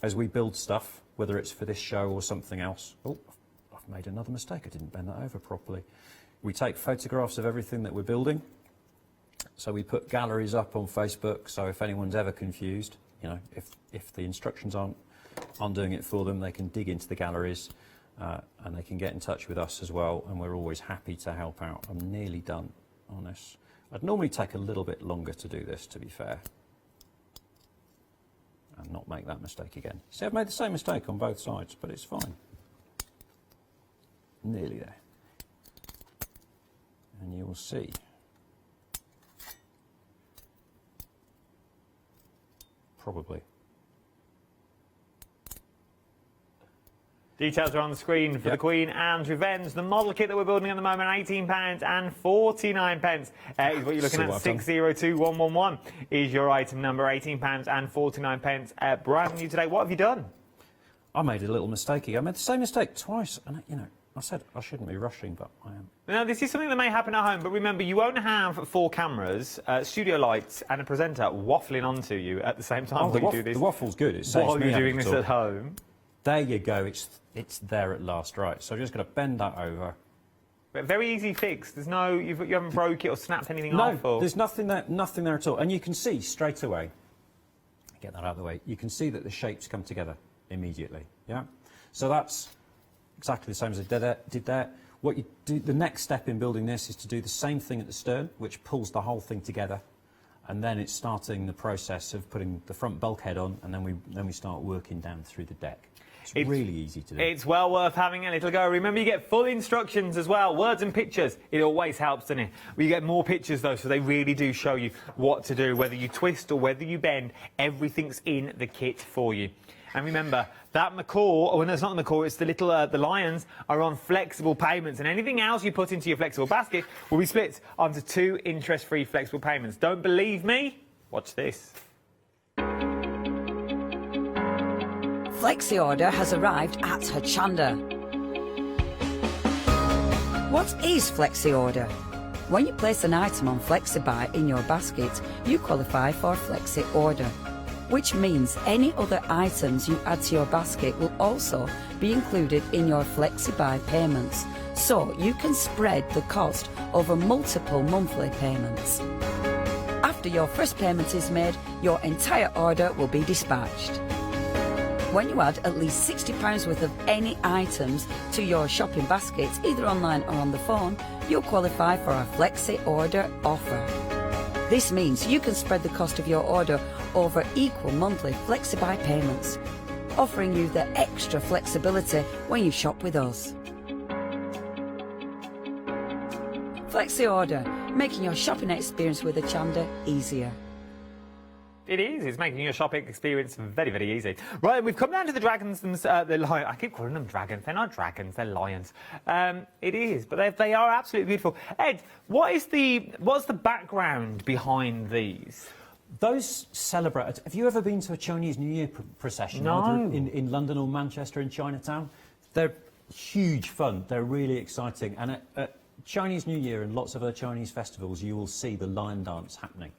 Speaker 2: as we build stuff, whether it's for this show or something else, I've made another mistake, I didn't bend that over properly. We take photographs of everything that we're building, so we put galleries up on Facebook, so if anyone's ever confused, you know, if the instructions aren't doing it for them, they can dig into the galleries, and they can get in touch with us as well, and we're always happy to help out. I'm nearly done on this. I'd normally take a little bit longer to do this, to be fair, and not make that mistake again. See, I've made the same mistake on both sides, but it's fine. Nearly there. And you will see. Probably.
Speaker 1: Details are on the screen for the Queen and Revenge. The model kit that we're building at the moment, £18 and 49 pence, is what you're looking at. 602111 is your item number, £18 and 49 pence. Brand new today. What have you done?
Speaker 2: I made a little mistake here. I made the same mistake twice, and you know, I said I shouldn't be rushing, but I am.
Speaker 1: Now, this is something that may happen at home, but remember, you won't have 4 cameras, studio lights, and a presenter waffling onto you at the same time while you do this.
Speaker 2: The waffle's good. It saves
Speaker 1: while
Speaker 2: me
Speaker 1: you're doing this at home.
Speaker 2: There you go. It's there at last, right? So I'm just going to bend that over.
Speaker 1: But very easy fix. There's no, you haven't broke it or snapped anything off.
Speaker 2: No, there's nothing there at all. And you can see straight away. Get that out of the way. You can see that the shapes come together immediately. Yeah. So that's exactly the same as I did there. What you do, the next step in building this is to do the same thing at the stern, which pulls the whole thing together, and then it's starting the process of putting the front bulkhead on, and then we start working down through the deck. It's really easy to do.
Speaker 1: It's well worth having a little go. Remember, you get full instructions as well, words and pictures. It always helps, doesn't it? Well, you get more pictures, though, so they really do show you what to do. Whether you twist or whether you bend, everything's in the kit for you. And remember, that Macaw, well, no, it's not the Macaw, it's the little, the lions are on flexible payments, and anything else you put into your flexible basket will be split onto 2 interest-free flexible payments. Don't believe me? Watch this.
Speaker 3: Flexi order has arrived at HOCHANDA. What is Flexi order? When you place an item on FlexiBuy in your basket, you qualify for Flexi order, which means any other items you add to your basket will also be included in your FlexiBuy payments, so you can spread the cost over multiple monthly payments. After your first payment is made, your entire order will be dispatched. When you add at least £60 worth of any items to your shopping baskets, either online or on the phone, you'll qualify for our Flexi order offer. This means you can spread the cost of your order over equal monthly FlexiBuy payments, offering you the extra flexibility when you shop with us. Flexi Order, making your shopping experience with HOCHANDA easier.
Speaker 1: It is. It's making your shopping experience very, very easy. Right, we've come down to the dragons, the lion. I keep calling them dragons. They're not dragons. They're lions. It is, but they are absolutely beautiful. Ed, what's the background behind these?
Speaker 2: Those celebrate. Have you ever been to a Chinese New Year procession?
Speaker 1: No.
Speaker 2: Either in London or Manchester in Chinatown? They're huge fun. They're really exciting. And at Chinese New Year and lots of other Chinese festivals, you will see the lion dance happening.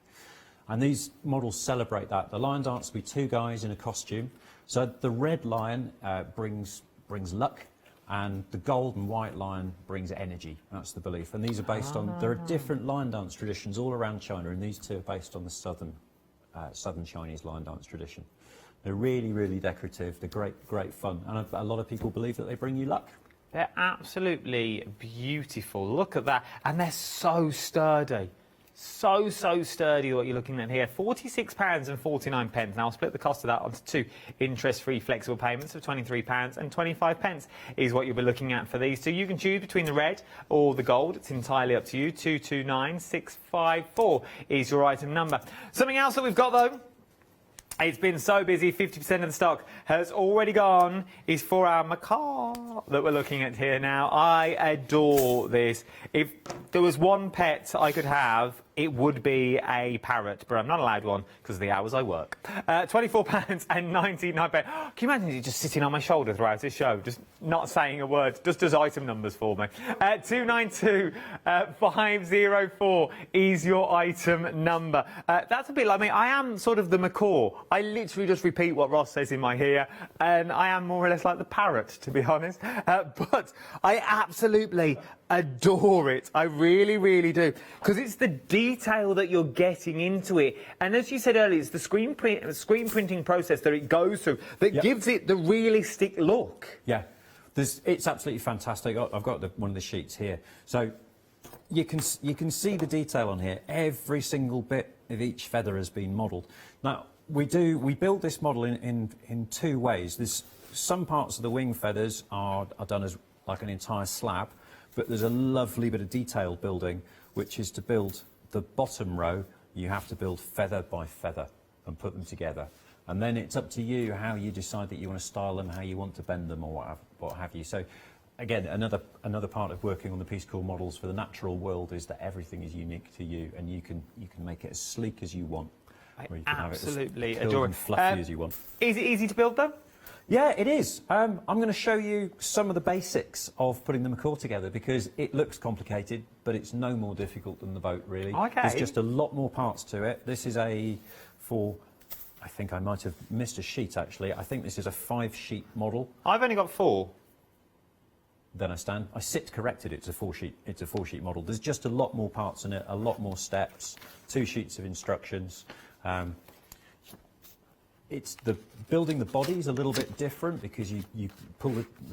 Speaker 2: And these models celebrate that. The lion dance will be two guys in a costume. So the red lion brings luck, and the gold and white lion brings energy. That's the belief. And these are based on, there are different lion dance traditions all around China, and these two are based on the southern Chinese lion dance tradition. They're really, really decorative. They're great fun. And a lot of people believe that they bring you luck.
Speaker 1: They're absolutely beautiful. Look at that. And they're so sturdy. So sturdy what you're looking at here. £46.49. Now I'll split the cost of that onto two interest-free flexible payments of £23.25 is what you'll be looking at for these two. You can choose between the red or the gold. It's entirely up to you. 229654 is your item number. Something else that we've got though, it's been so busy, 50% of the stock has already gone, is for our macaw that we're looking at here now. I adore this. If there was one pet I could have, it would be a parrot, but I'm not allowed one because of the hours I work. £24.99. Can you imagine it just sitting on my shoulder throughout this show, just not saying a word, just does item numbers for me. 292504 is your item number. That's a bit like me. I am sort of the macaw. I literally just repeat what Ross says in my ear, and I am more or less like the parrot, to be honest. But I absolutely adore it. I really, really do. Because it's the detail that you're getting into it. And as you said earlier, it's the screen printing process that it goes through that gives it the realistic look.
Speaker 2: Yeah, it's absolutely fantastic. I've got one of the sheets here. So you can see the detail on here. Every single bit of each feather has been modelled. Now, we build this model in two ways. There's some parts of the wing feathers are done as like an entire slab, but there's a lovely bit of detail building, which is to build the bottom row. You have to build feather by feather and put them together. And then it's up to you how you decide that you want to style them, how you want to bend them, or what have you. So, again, another part of working on the piececool models for the natural world is that everything is unique to you, and you can make it as sleek as you want. Or you can
Speaker 1: Absolutely
Speaker 2: have it as
Speaker 1: adore it.
Speaker 2: and fluffy as you want.
Speaker 1: Is it easy to build though?
Speaker 2: Yeah, it is. I'm going to show you some of the basics of putting the macaw together because it looks complicated, but it's no more difficult than the boat, really.
Speaker 1: Okay.
Speaker 2: There's just a lot more parts to it. This is I think I might have missed a sheet, actually. I think this is a 5-sheet model.
Speaker 1: I've only got 4.
Speaker 2: Then I stand. I sit corrected. It's a 4-sheet model. There's just a lot more parts in it, a lot more steps, 2 sheets of instructions. Building the body is a little bit different because you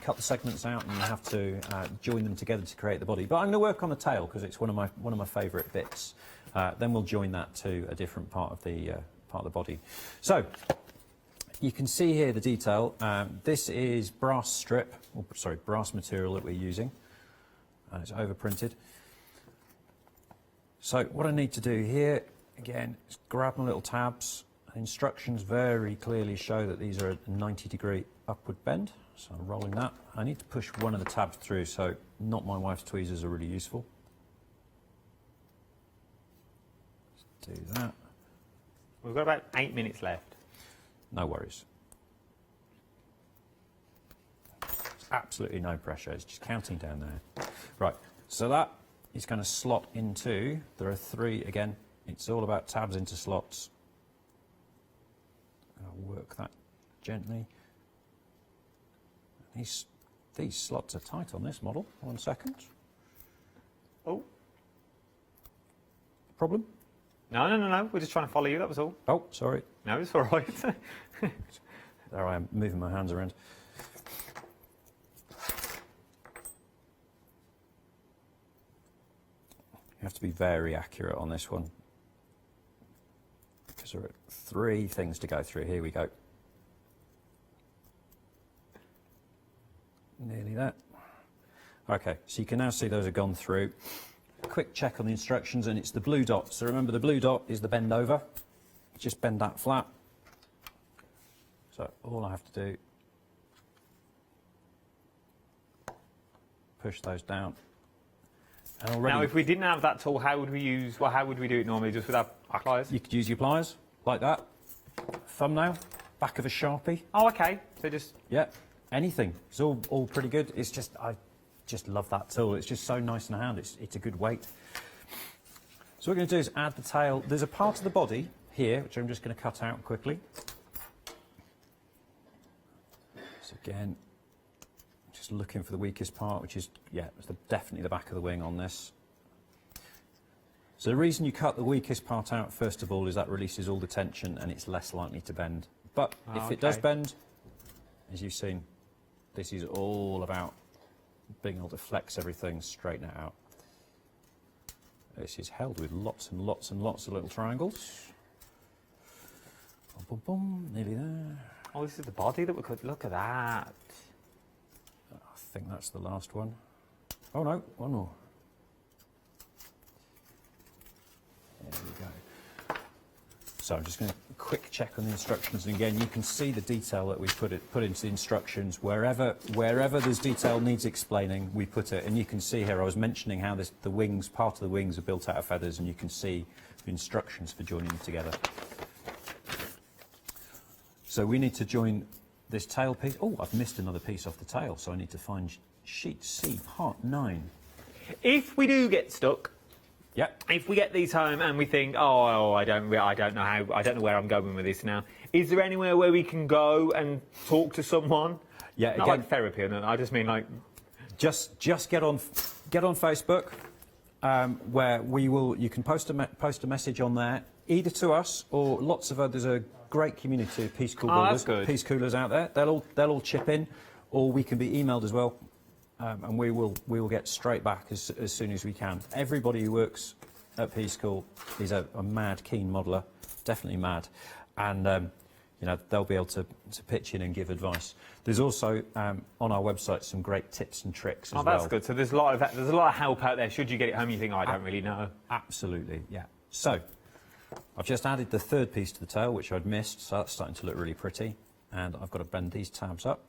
Speaker 2: cut the segments out and you have to join them together to create the body. But I'm going to work on the tail because it's one of my favourite bits. Then we'll join that to a different part of the body. So you can see here the detail. This is brass material that we're using, and it's overprinted. So what I need to do here again is grab my little tabs. Instructions very clearly show that these are a 90-degree upward bend, so I'm rolling that. I need to push one of the tabs through, so not my wife's tweezers are really useful. Let's do that.
Speaker 1: We've got about 8 minutes left.
Speaker 2: No worries. Absolutely no pressure, it's just counting down there. Right, so that is going to slot into, there are 3 again, it's all about tabs into slots. I'll work that gently. These slots are tight on this model. 1 second.
Speaker 1: Oh.
Speaker 2: Problem?
Speaker 1: No. We're just trying to follow you, that was all.
Speaker 2: Oh, sorry.
Speaker 1: No, it's all right.
Speaker 2: There I am, moving my hands around. You have to be very accurate on this one. because there are 3 things to go through. Here we go. Nearly there. Okay, so you can now see those have gone through. Quick check on the instructions, and it's the blue dot. So remember, the blue dot is the bend over. Just bend that flat. So all I have to do, push those down. And already,
Speaker 1: now, if we didn't have that tool, how would we use? Well, how would we do it normally? Just with our pliers?
Speaker 2: you could use your pliers like that. Thumbnail, back of a Sharpie.
Speaker 1: Oh, okay. So just
Speaker 2: Yeah, anything. It's all pretty good. It's just I just love that tool. It's just so nice in the hand. It's a good weight. So what we're going to do is add the tail. There's a part of the body here which I'm just going to cut out quickly. So again, just looking for the weakest part, which is, yeah, it's definitely the back of the wing on this. So the reason you cut the weakest part out, first of all, is that releases all the tension and it's less likely to bend. But if it does bend, as you've seen, this is all about being able to flex everything, straighten it out. This is held with lots and lots and lots of little triangles. Boom, boom, boom, nearly there.
Speaker 1: oh, this is the body that we could look at that.
Speaker 2: I think that's the last one. Oh no, one more. There we go. So I'm just going to quick check on the instructions, and again you can see the detail that we put into the instructions. Wherever there's detail needs explaining, we put it. And you can see here I was mentioning how the wings, part of the wings are built out of feathers, and you can see the instructions for joining them together. So we need to join this tail piece. Oh, I've missed another piece off the tail, so I need to find sheet C, part 9.
Speaker 1: If we do get stuck,
Speaker 2: Yep.
Speaker 1: if we get these home and we think, oh, I don't know where I'm going with this now, is there anywhere where we can go and talk to someone?
Speaker 2: Yeah,
Speaker 1: Not
Speaker 2: again,
Speaker 1: like therapy, no, I just mean like...
Speaker 2: just get on Facebook, where you can post a message on there, either to us or lots of others. There's a great community of piececool builders, piececoolers out there. They'll all chip in, or we can be emailed as well. And we will get straight back as soon as we can. Everybody who works at piececool is a mad keen modeller, definitely mad, and you know, they'll be able to pitch in and give advice. There's also on our website some great tips and tricks as well.
Speaker 1: Oh, that's good. So there's a lot of help out there. Should you get it home, you think, oh, I don't really know.
Speaker 2: Absolutely, yeah. So I've just added the 3rd piece to the tail, which I'd missed, so that's starting to look really pretty. And I've got to bend these tabs up.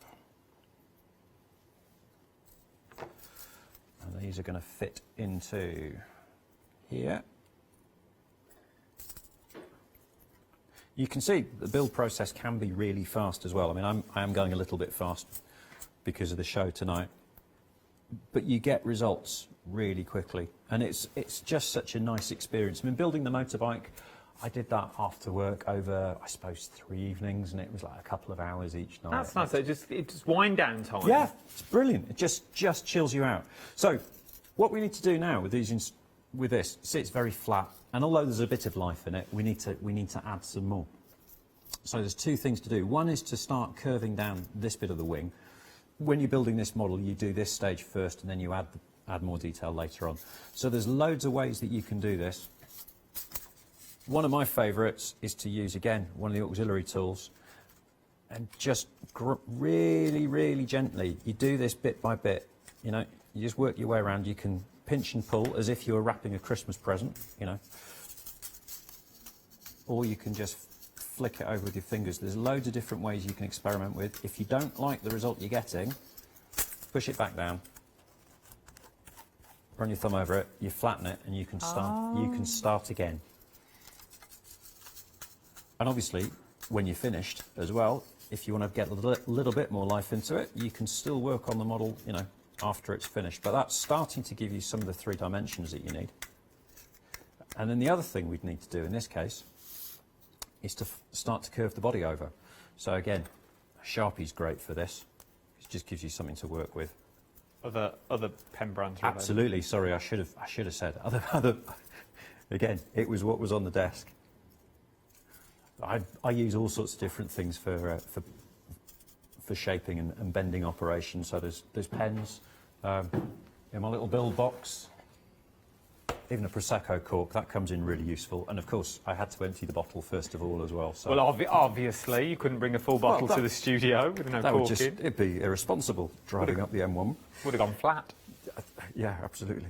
Speaker 2: And these are going to fit into here. You can see the build process can be really fast as well. I mean, I am going a little bit fast because of the show tonight, but you get results really quickly, and it's just such a nice experience. I mean, building the motorbike, I did that after work over, I suppose, 3 evenings, and it was like a couple of hours each night.
Speaker 1: That's nice. So it's just wind down time.
Speaker 2: Yeah, it's brilliant. It just chills you out. So what we need to do now with this, see, it's very flat, and although there's a bit of life in it, we need to add some more. So there's 2 things to do. One is to start curving down this bit of the wing. When you're building this model, you do this stage first, and then you add more detail later on. So there's loads of ways that you can do this. One of my favourites is to use, again, one of the auxiliary tools, and just really, really gently. You do this bit by bit, you know, you just work your way around. You can pinch and pull as if you were wrapping a Christmas present, you know, or you can just flick it over with your fingers. There's loads of different ways you can experiment with. If you don't like the result you're getting, push it back down, run your thumb over it, you flatten it, and you can start again. And obviously, when you're finished as well, if you want to get a little bit more life into it, you can still work on the model, you know, after it's finished. But that's starting to give you some of the 3 dimensions that you need. And then the other thing we'd need to do in this case is to start to curve the body over. So again, Sharpie's great for this. It just gives you something to work with.
Speaker 1: Other pen brands.
Speaker 2: Absolutely. Sorry, I should have said other. Again, it was what was on the desk. I use all sorts of different things for shaping and bending operations. So there's pens in my little build box. even a Prosecco cork, that comes in really useful. And of course, I had to empty the bottle first of all as well. So.
Speaker 1: Well, obviously, you couldn't bring a full bottle to the studio with no cork in.
Speaker 2: It'd be irresponsible driving up the M1.
Speaker 1: Would have gone flat.
Speaker 2: Yeah, absolutely.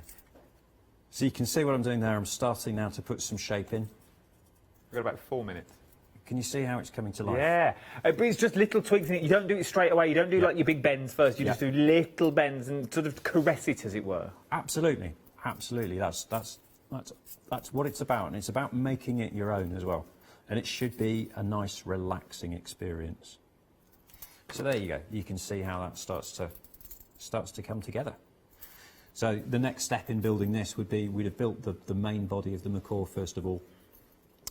Speaker 2: So you can see what I'm doing there. I'm starting now to put some shape in.
Speaker 1: We've got about 4 minutes.
Speaker 2: Can you see how it's coming to life?
Speaker 1: Yeah, but it's just little tweaks in it. You don't do it straight away. You don't do like your big bends first. You just do little bends and sort of caress it, as it were.
Speaker 2: Absolutely, absolutely. That's what it's about, and it's about making it your own as well. And it should be a nice, relaxing experience. So there you go. You can see how that starts to come together. So the next step in building this would be we'd have built the main body of the macaw first of all.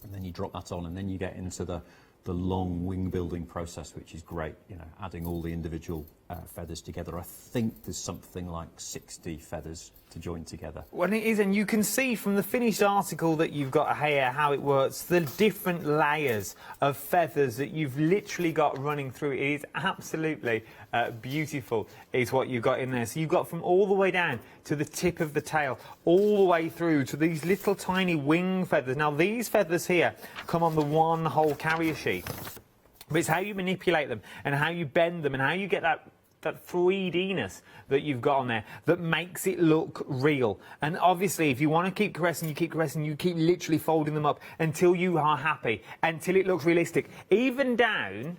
Speaker 2: And then you drop that on, and then you get into the long wing building process, which is great, you know, adding all the individual feathers together. I think there's something like 60 feathers to join together.
Speaker 1: Well, it is, and you can see from the finished article that you've got here how it works, the different layers of feathers that you've literally got running through. It is absolutely beautiful, is what you've got in there. So you've got from all the way down to the tip of the tail, all the way through to these little tiny wing feathers. Now, these feathers here come on the one whole carrier sheet, but it's how you manipulate them and how you bend them and how you get that 3D-ness that you've got on there that makes it look real. And obviously, if you want to keep caressing, you keep caressing, you keep literally folding them up until you are happy, until it looks realistic. Even down,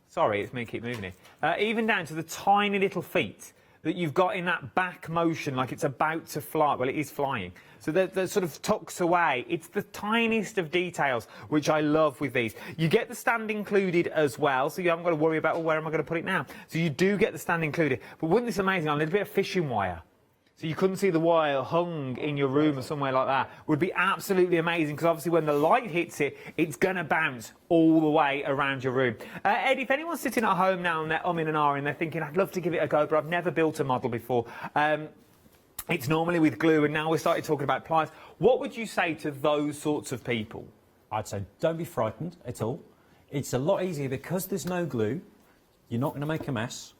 Speaker 1: sorry, it's me keep moving it, even down to the tiny little feet that you've got in that back motion, like it's about to fly. Well, it is flying. So that sort of tucks away. It's the tiniest of details, which I love with these. You get the stand included as well, so you haven't got to worry about, well, where am I going to put it now? So you do get the stand included. But wasn't this amazing? On a little bit of fishing wire. So you couldn't see the wire hung in your room or somewhere like that. Would be absolutely amazing, because obviously when the light hits it, it's going to bounce all the way around your room. Eddie, if anyone's sitting at home now and they're umming and ahhing, they're thinking, I'd love to give it a go, but I've never built a model before. It's normally with glue, and now we started talking about pliers. What would you say to those sorts of people?
Speaker 2: I'd say don't be frightened at all. It's a lot easier because there's no glue. You're not going to make a mess.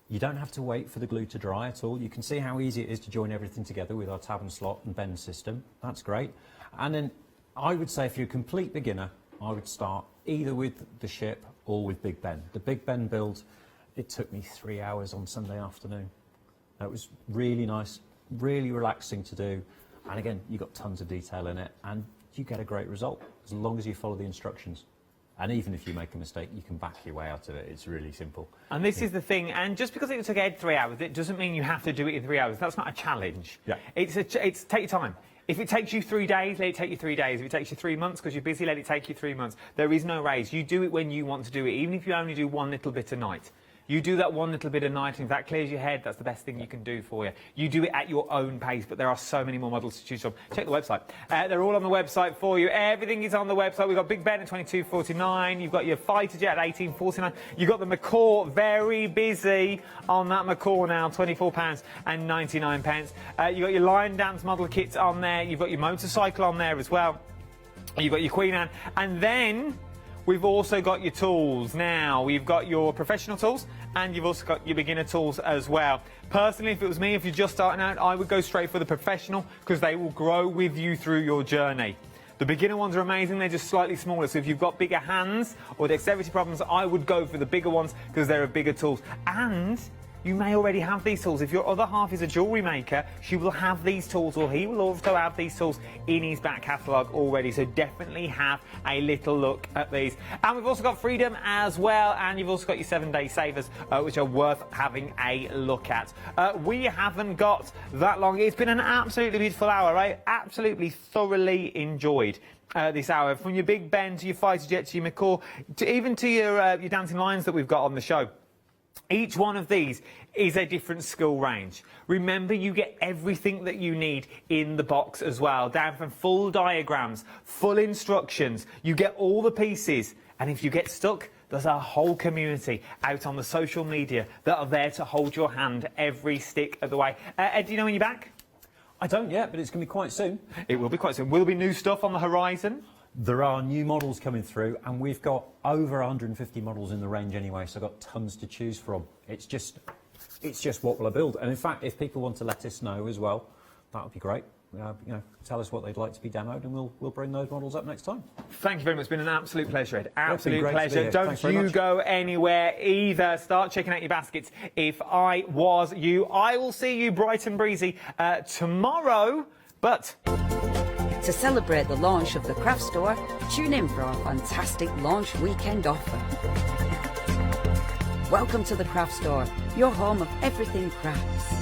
Speaker 2: You don't have to wait for the glue to dry at all. You can see how easy it is to join everything together with our tab and slot and bend system. That's great. And then I would say if you're a complete beginner, I would start either with the ship or with Big Ben. The Big Ben build, it took me 3 hours on Sunday afternoon. That was really nice, really relaxing to do. And again, you've got tons of detail in it and you get a great result as long as you follow the instructions. And even if you make a mistake, you can back your way out of it. It's really simple. And
Speaker 1: this is the thing. And just because it took Ed 3 hours, it doesn't mean you have to do it in 3 hours. That's not a challenge.
Speaker 2: Yeah.
Speaker 1: It's take your time. If it takes you 3 days, let it take you 3 days. If it takes you 3 months because you're busy, let it take you 3 months. There is no race. You do it when you want to do it, even if you only do one little bit a night. You do that one little bit of night, and if that clears your head, that's the best thing you can do for you. You do it at your own pace, but there are so many more models to choose from. Check the website. They're all on the website for you. Everything is on the website. We've got Big Ben at $22.49. You've got your Fighter Jet at $18.49. You've got the Macaw, very busy on that Macaw now, £24.99. You've got your Lion Dance model kits on there. You've got your motorcycle on there as well. You've got your Queen Anne. And then we've also got your tools. Now, we've got your professional tools and you've also got your beginner tools as well. Personally, if it was me, if you're just starting out, I would go straight for the professional because they will grow with you through your journey. The beginner ones are amazing, they're just slightly smaller. So if you've got bigger hands or dexterity problems, I would go for the bigger ones because they're bigger tools. And you may already have these tools. If your other half is a jewellery maker, she will have these tools, or he will also have these tools in his back catalogue already. So definitely have a little look at these. And we've also got Freedom as well, and you've also got your 7-day savers, which are worth having a look at. We haven't got that long. It's been an absolutely beautiful hour, right? Absolutely thoroughly enjoyed this hour. From your Big Ben to your Fighter Jet to your Macaw, to even to your Dancing Lions that we've got on the show. Each one of these is a different skill range. Remember, you get everything that you need in the box as well, down from full diagrams, full instructions. You get all the pieces, and if you get stuck, there's a whole community out on the social media that are there to hold your hand every stick of the way. Ed, do you know when you're back?
Speaker 2: I don't yet, but it's going to be quite soon.
Speaker 1: It will be quite soon. Will there be new stuff on the horizon?
Speaker 2: There are new models coming through, and we've got over 150 models in the range anyway, so I've got tons to choose from. It's just what will I build? And in fact, if people want to let us know as well, that would be great. tell us what they'd like to be demoed, and we'll bring those models up next time.
Speaker 1: Thank you very much. It's been an absolute pleasure, Ed. Absolute
Speaker 2: great to be
Speaker 1: pleasure.
Speaker 2: here.
Speaker 1: Don't
Speaker 2: Thanks very
Speaker 1: you
Speaker 2: much.
Speaker 1: go anywhere either. Start checking out your baskets. If I was you, I will see you bright and breezy tomorrow. But
Speaker 3: To celebrate the launch of the craft store, tune in for our fantastic launch weekend offer. Welcome to the craft store, your home of everything crafts.